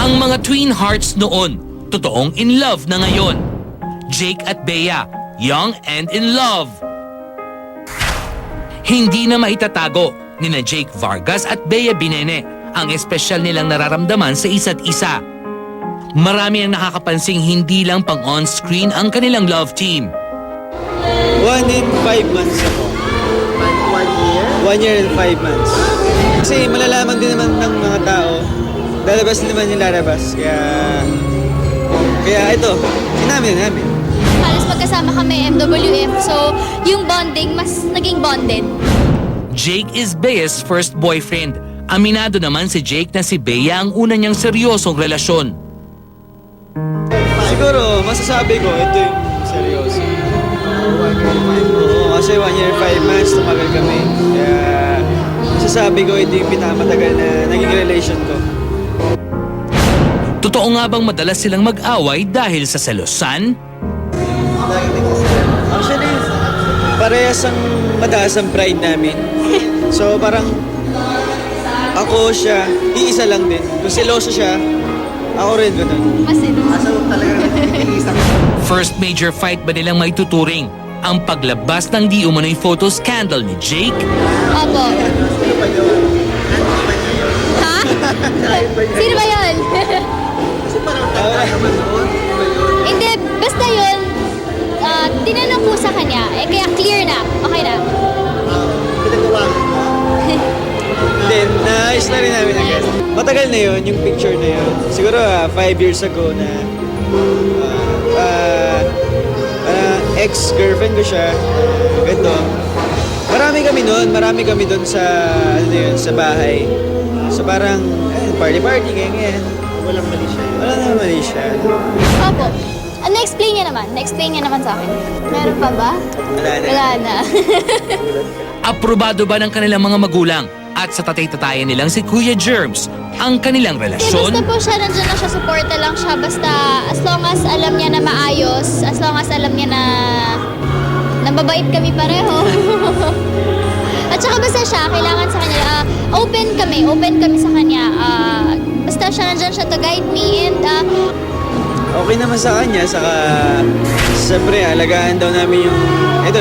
Ang mga twin hearts noon, totoong in love na ngayon. Jake at Bea, young and in love. Hindi na maitatago nina Jake Vargas at Bea Binene ang espesyal nilang nararamdaman sa isa't isa. Marami ang nakakapansing hindi lang pang on-screen ang kanilang love team. 1 and 5 months ako. 1 year and 5 months. Kasi malalaman din naman ng mga tao, lalabas din naman yung lalabas. Kaya ito, inamin na namin. Halos magkasama kami MWF, so yung bonding mas naging bonded. Jake is Bea's first boyfriend. Aminado naman si Jake na si Bea ang una niyang seryosong relasyon. Siguro, masasabi ko, ito yung seryoso. Oo, kasi 1 year 5 months, tumagal kami. Kaya masasabi ko, ito yung pinakamatagal na naging relation ko. Totoo nga bang madalas silang mag-away dahil sa selosan? Actually, parehas ang mataas ang pride namin. So parang ako siya, iisa lang din. Kung seloso siya, ako rin ganun. Mas First major fight ba nilang maituturing? Ang paglabas ng di umano'y photo scandal ni Jake? Opo. Ha? Sino ba yun? Hindi, basta yun, tinanong ko sa kanya, kaya clear na, okay na. Then, naayos na rin namin agad. Matagal na yun, yung picture na yun. Siguro 5 years ago na ex-girlfriend ko siya. Ganito. Marami kami doon sa, sa bahay. So parang, party-party, ganyan. Walang mali siya. Wala naman mali siya. Opo. Na-explain niya naman sa akin. Meron pa ba? Wala na. Aprobado ba ng kanilang mga magulang at sa tatay-tatayan nilang si Kuya Germs ang kanilang Basta relasyon? po siya, nandiyan lang siya, suporta lang siya. Basta as long as alam niya na maayos, as long as alam niya na mabait kami pareho. At saka basta siya, kailangan sa kanya, open kami sa kanya. Basta siya, nandiyan siya to guide me and Okay naman sa kanya, saka siyempre alagaan daw namin yung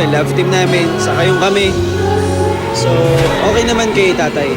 love team namin, saka yung kami. So, okay naman kay tatay.